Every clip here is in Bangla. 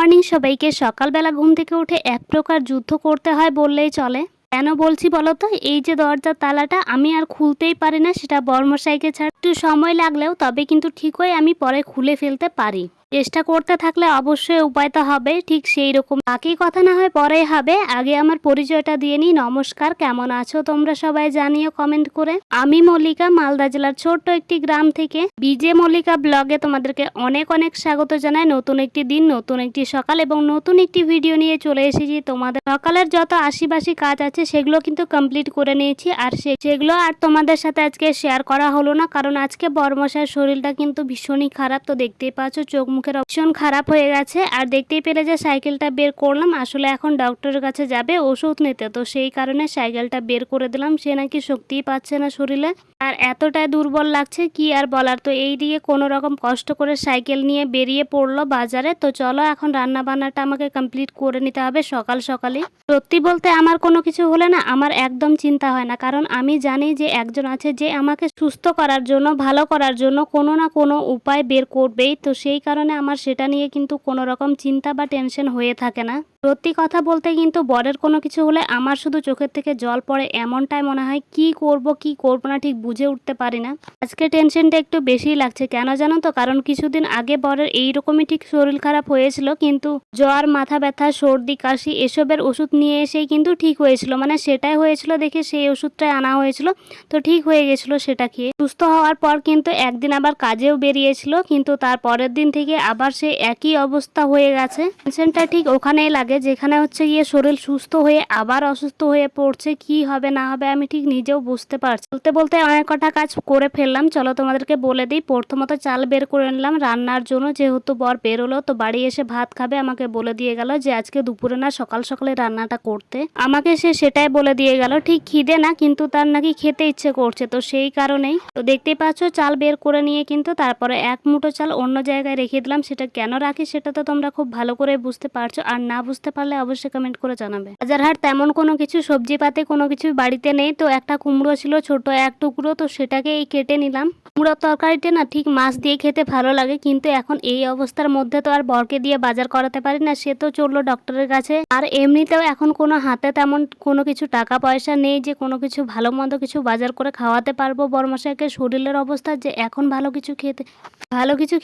মর্নিং সবাইকে। সকালবেলা ঘুম থেকে উঠে এক প্রকার যুদ্ধ করতে হয় বললেই চলে। কেন বলছি বলো তো? এই যে দরজার তালাটা আমি আর খুলতেই পারি না, সেটা বর্মশাইকে ছাড়া। একটু সময় লাগলেও তবে কিন্তু ঠিকই আমি পরে খুলে ফেলতে পারি। চেষ্টা করতে থাকলে অবশ্যই উপায় তো হবে, ঠিক সেই রকম। বাকি কথা না হয় পরেই হবে, আগে আমার পরিচয়টা দিয়ে নিই। নমস্কার, কেমন আছো তোমরা সবাই জানিও কমেন্ট করে। আমি মল্লিকা, মালদা জেলার ছোট্ট একটি গ্রাম থেকে বিজে মল্লিকা ব্লগে তোমাদেরকে অনেক অনেক স্বাগত জানাই। নতুন একটি দিন, নতুন একটি সকাল এবং নতুন একটি ভিডিও নিয়ে চলে এসেছি তোমাদের। সকালের যত আশিবাসী কাজ আছে সেগুলো কিন্তু কমপ্লিট করে নিয়েছি, আর সেগুলো আর তোমাদের সাথে আজকে শেয়ার করা হলো না, কারণ আজকে বর্মশাইয়ের শরীরটা কিন্তু ভীষণই খারাপ। তো দেখতেই পাচ্ছ চোখ মুখের অপশন খারাপ হয়ে গেছে। আর দেখতেই পেলে যে সাইকেলটা বের করলাম, আসলে এখন ডক্টরের কাছে যাবে ওষুধ নিতে, তো সেই কারণে সাইকেলটা বের করে দিলাম। সে নাকি শক্তিই পাচ্ছে না শরীরে, আর এতটাই দুর্বল লাগছে কি আর বলার। তো এই দিকে কোনো রকম কষ্ট করে সাইকেল নিয়ে বেরিয়ে পড়লো বাজারে। তো চলো এখন রান্না বান্নাটা আমাকে কমপ্লিট করে নিতে হবে সকাল সকালে। সত্যি বলতে আমার কোনো কিছু হলে না আমার একদম চিন্তা হয় না, কারণ আমি জানি যে একজন আছে যে আমাকে সুস্থ করার জন্য, ভালো করার জন্য কোনো না কোনো উপায় বের করবেই। তো সেই কারণে আমার সেটা নিয়ে কিন্তু কোনো রকম চিন্তা বা টেনশন হয়ে থাকে না। সত্যি কথা বলতে কিন্তু বরের কোনো কিছু হলে আমার শুধু চোখের থেকে জল পড়ে, এমনটাই মনে হয় কি করব কি করব না ঠিক বুঝে উঠতে পারি না। আজকে টেনশনটা একটু বেশিই লাগছে, কেন জানো তো? কারণ কিছুদিন আগে বরের এইরকমই ঠিক শরীর খারাপ হয়েছিল, কিন্তু জ্বর, মাথা ব্যথা, সর্দি, কাশি এসবের ওষুধ নিয়ে এসেই কিন্তু ঠিক হয়েছিল। মানে সেটাই হয়েছিল দেখে সেই ওষুধটাই আনা হয়েছিল, তো ঠিক হয়ে গেছিল সেটা খেয়ে। সুস্থ হওয়ার পর কিন্তু একদিন আবার কাজেও বেরিয়েছিল, কিন্তু তার পরের দিন থেকে আবার সে একই অবস্থা হয়ে গেছে। টেনশনটা ঠিক ওখানেই লাগে যেখানে হচ্ছে গিয়ে শরীর সুস্থ হয়ে আবার অসুস্থ হয়ে পড়ছে। কি হবে না হবে আমি ঠিক নিজেও বুঝতে পারছি। বলতে বলতে অনেক কটা কাজ করে ফেললাম, চলো তোমাদেরকে বলে দিই। প্রথমত চাল বের করে নিলাম রান্নার জন্য, যেহেতু বর বেরোলো তো বাড়ি এসে ভাত খাবে, আমাকে বলে দিয়ে গেল যে আজকে দুপুরে না সকাল সকালে রান্নাটা করতে। আমাকে সে সেটাই বলে দিয়ে গেল। ঠিক খিদে না, কিন্তু তার নাকি খেতে ইচ্ছে করছে, তো সেই কারণেই। তো দেখতেই পাচ্ছ চাল বের করে নিয়ে কিন্তু তারপরে এক মুঠো চাল অন্য জায়গায় রেখে দিলাম। সেটা কেন রাখি সেটা তো তোমরা খুব ভালো করে বুঝতে পারছো, আর না বুঝতে পারলে অবশ্যই কমেন্ট করে জানাবে। বাজার হাট তেমন কোনো কিছু সবজি পাতে কোনো কিছু বাড়িতে নেই, তো একটা কুমড়ো ছিল ছোট এক টুকরো, তো সেটাকে এই কেটে নিলাম। কুমড়োর তরকারিটা না ঠিক মাছ দিয়ে খেতে ভালো লাগে, কিন্তু এখন এই অবস্থার মধ্যে তো আর বরকে দিয়ে বাজার করাতে পারি না, সে তো চললো ডক্টরের কাছে। আর এমনিতেও এখন কোনো হাতে তেমন কোনো কিছু টাকা পয়সা নেই যে কোনো কিছু ভালো মন্দ কিছু বাজার করে খাওয়াতে পারবো বরমশাইকে। শরীরের অবস্থা যে এখন ভালো কিছু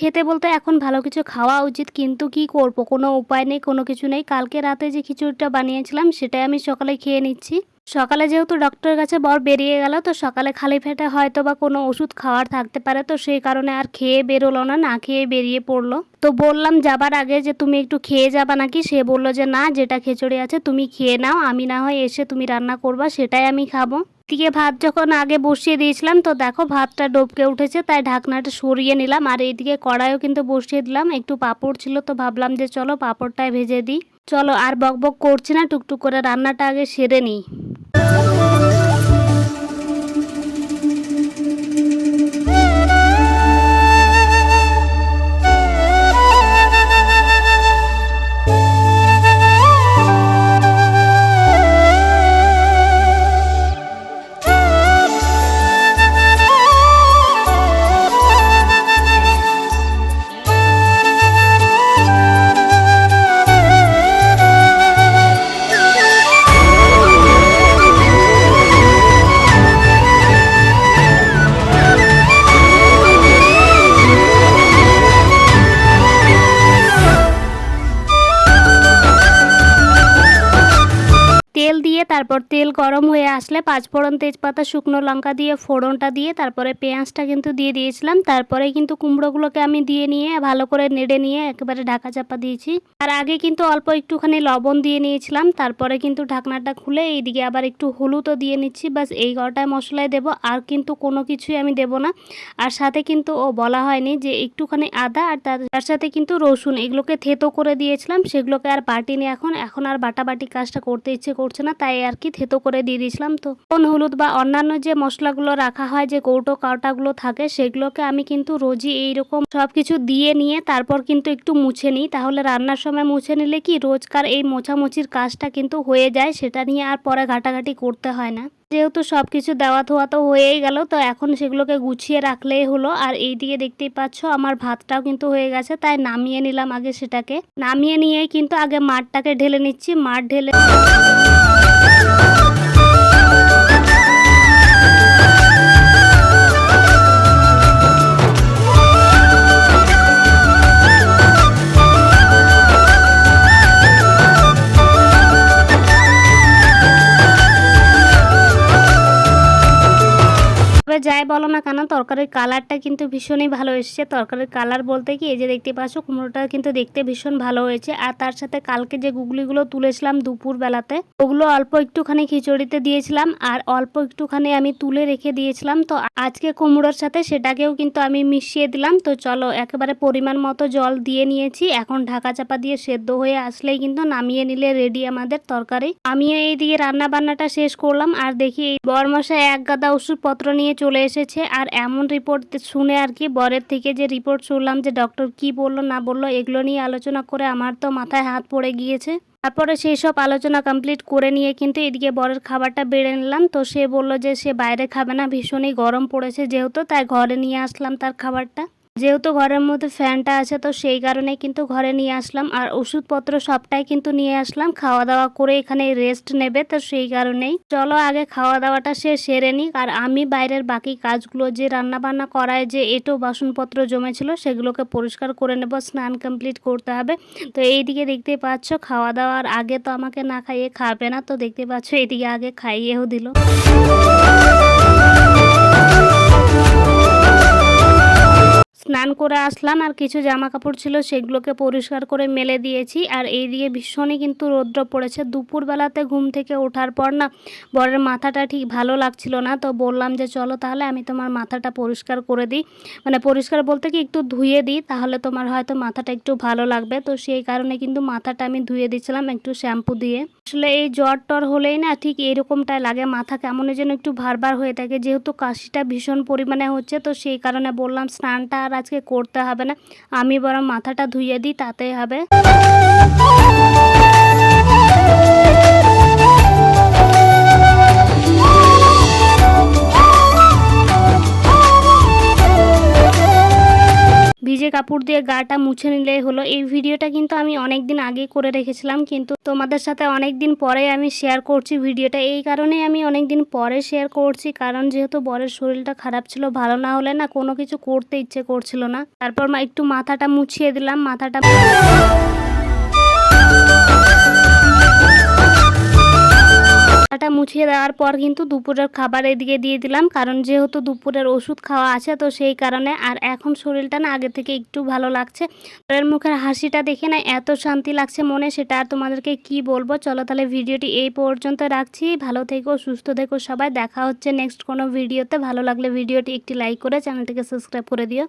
খেতে বলতে এখন ভালো কিছু খাওয়া উচিত, কিন্তু কি করব, কোনো উপায় নেই, কোনো কিছু নেই। কালকে রাতে যে খিচুড়িটা বানিয়েছিলাম সেটাই আমি সকালে খেয়ে নিচ্ছি। সকালে যেহেতু ডক্টরের কাছে বর বেরিয়ে গেল, তো সকালে খালি পেটে হয়তো বা কোনো ওষুধ খাওয়ার থাকতে পারে, তো সেই কারণে আর খেয়ে বেরোলো না, না খেয়ে বেরিয়ে পড়লো। তো বললাম যাবার আগে যে তুমি একটু খেয়ে যাবা নাকি, সে বললো যে না, যেটা খিচুড়ি আছে তুমি খেয়ে নাও, আমি না হয় এসে তুমি রান্না করবা সেটাই আমি খাবো। দিকে ভাত যখন আগে বসিয়ে দিয়েছিলাম, তো দেখো ভাতটা ডবকে উঠেছে, তাই ঢাকনাটা সরিয়ে নিলাম। আর এইদিকে কড়াইও কিন্তু বসিয়ে দিলাম। একটু পাঁপড় ছিল, তো ভাবলাম যে চলো পাঁপড়টাই ভেজে দিই। চলো আর বকবক করছি না, টুকটুক করে রান্নাটা আগে সেরে নিই। তেল দিয়ে তারপর তেল গরম হয়ে আসলে পাঁচফোড়ন, তেজপাতা, শুকনো লঙ্কা দিয়ে ফোড়নটা দিয়ে তারপরে পেঁয়াজটা কিন্তু দিয়ে দিয়েছিলাম। তারপরে কিন্তু কুমড়োগুলোকে আমি দিয়ে নিয়ে ভালো করে নেড়ে নিয়ে একেবারে ঢাকা চাপা দিয়েছি। আর আগে কিন্তু অল্প একটুখানি লবণ দিয়ে নিয়েছিলাম, তারপরে কিন্তু ঢাকনাটা খুলে এইদিকে আবার একটু হলুদও দিয়ে নিচ্ছি। বাস এই কটায় মশলাই দেবো, আর কিন্তু কোনো কিছুই আমি দেবো না। আর সাথে কিন্তু বলা হয়নি যে একটুখানি আদা আর তার সাথে কিন্তু রসুন, এগুলোকে থেতো করে দিয়েছিলাম, সেগুলোকে আর বাটিনি। এখন আর বাটাবাটি কাজটা করতে ইচ্ছে করছে না, তাই আর কি থেতো করে দিয়ে দিয়েছিলাম। তো হলুদ বা অন্যান্য যে মশলাগুলো রাখা হয়, যে কৌটো কাঁটাগুলো থাকে, সেগুলোকে আমি কিন্তু রোজই এইরকম সবকিছু দিয়ে নিয়ে তারপর কিন্তু একটু মুছে নিই। তাহলে রান্নার সময় মুছে নিলে কি রোজকার এই মোছামুছির কাজটা কিন্তু হয়ে যায়, সেটা নিয়ে আর পরে ঘাটাঘাটি করতে হয় না। যেহেতু সবকিছু দেওয়া ধোয়া তো হয়েই গেল, তো এখন সেগুলোকে গুছিয়ে রাখলেই হলো। আর এইদিকে দেখতেই পাচ্ছ আমার ভাতটাও কিন্তু হয়ে গেছে, তাই নামিয়ে নিলাম আগে সেটাকে। নামিয়ে নিয়েই কিন্তু আগে মাঠটাকে ঢেলে নিচ্ছি। মাঠ ঢেলে তবে যাই বলো না কেন, তরকারির কালারটা কিন্তু ভীষণই ভালো এসেছে। তরকারির কালার বলতে কি, এই যে দেখতে পাচ্ছ কুমড়োটা কিন্তু দেখতে ভীষণ ভালো হয়েছে। আর তার সাথে কালকে যে গুগলিগুলো তুলেছিলাম দুপুর বেলাতে, ওগুলো অল্প একটুখানি খিচুড়িতে দিয়েছিলাম আর অল্প একটুখানি আমি তুলে রেখে দিয়েছিলাম। তো আজকে কুমড়োর সাথে সেটাকেও কিন্তু আমি মিশিয়ে দিলাম। তো চলো, একেবারে পরিমাণ মতো জল দিয়ে নিয়েছি। এখন ঢাকা চাপা দিয়ে সেদ্ধ হয়ে আসলেই কিন্তু নামিয়ে নিলে রেডি আমাদের তরকারি। আমিও এইদিকে রান্না বান্নাটা শেষ করলাম। আর দেখি এই বরমশাই এক গাদা ওষুধপত্র নিয়ে চলে এসেছে। আর এমন রিপোর্ট শুনে আর কি, বরের থেকে যে রিপোর্ট শুনলাম যে ডক্টর কি বললো না বললো, এগুলো নিয়ে আলোচনা করে আমার তো মাথায় হাত পড়ে গিয়েছে। তারপরে সেই সব আলোচনা কমপ্লিট করে নিয়ে কিন্তু এদিকে বরের খাবারটা বেড়ে নিলাম। তো সে বলল যে সে বাইরে খাবে না, ভীষণই গরম পড়েছে যেহেতু, তাই ঘরে নিয়ে আসলাম তার খাবারটা। যেহেতু ঘরের মধ্যে ফ্যানটা আছে, তো সেই কারণে কিন্তু ঘরে নিয়ে আসলাম। আর ওষুধপত্র সবটাই কিন্তু নিয়ে আসলাম। খাওয়া দাওয়া করে এখানে রেস্ট নেবে, তো সেই কারণেই চলো আগে খাওয়া দাওয়াটা সে সেরে নিক। আর আমি বাইরের বাকি কাজগুলো, যে রান্না বান্না করায় যে এঁটো বাসনপত্র জমেছিল, সেগুলোকে পরিষ্কার করে নেব। স্নান কমপ্লিট করতে হবে। তো এইদিকে দেখতে পাচ্ছ খাওয়া দাওয়ার আগে তো আমাকে না খাইয়ে খাবে না, তো দেখতে পাচ্ছ এদিকে আগে খাইয়েও দিল। স্নান করে আসলাম আর কিছু জামা কাপড় ছিল সেগুলোকে পরিষ্কার করে মেলে দিয়েছি। আর এইদিকে ভীষণই কিন্তু রৌদ্র পড়েছে। দুপুরবেলাতে ঘুম থেকে ওঠার পর না বরের মাথাটা ঠিক ভালো লাগছিল না, তো বললাম যে চলো তাহলে আমি তোমার মাথাটা পরিষ্কার করে দিই। মানে পরিষ্কার বলতে কি, একটু ধুয়ে দিই, তাহলে তোমার হয়তো মাথাটা একটু ভালো লাগবে। তো সেই কারণে কিন্তু মাথাটা আমি ধুয়ে দিচ্ছিলাম একটু শ্যাম্পু দিয়ে। আসলে এই জ্বর টর হলেই না ঠিক এরকমটাই লাগে, মাথা কেমন যেন একটু ভারবার হয়ে থাকে। যেহেতু কাশিটা ভীষণ পরিমাণে হচ্ছে, তো সেই কারণে বললাম স্নানটা আর আজকে করতে হবে না, আমি বরং মাথাটা ধুয়ে দিই, তাতেই হবে। ভিজে কাপড় দিয়ে গাটা মুছে নিলেই হলো। এই ভিডিওটা কিন্তু আমি অনেক দিন আগেই করে রেখেছিলাম, কিন্তু তোমাদের সাথে অনেক দিন পরে আমি শেয়ার করছি ভিডিওটা। এই কারণেই আমি অনেক দিন পরে শেয়ার করছি, কারণ যেহেতু বরের শরীরটা খারাপ ছিল, ভালো না হলে না কোনো কিছু করতে ইচ্ছে করছিল না। তারপর একটু মাথাটা মুছিয়ে দিলাম। মাথাটা মুছিয়ে দেওয়ার পর কিন্তু দুপুরের খাবার এদিকে দিয়ে দিলাম, কারণ যেহেতু দুপুরের ওষুধ খাওয়া আছে, তো সেই কারণে। আর এখন শরীরটা না আগে থেকে একটু ভালো লাগছে। এর মুখের হাসিটা দেখে না এত শান্তি লাগছে মনে, সেটা আর তোমাদেরকে কি বলবো। চলো তাহলে ভিডিওটি এই পর্যন্ত রাখছি। ভালো থেকো, সুস্থ থেকো সবাই। দেখা হচ্ছে নেক্সট কোনো ভিডিওতে। ভালো লাগলে ভিডিওটি একটি লাইক করে চ্যানেলটিকে সাবস্ক্রাইব করে দিও।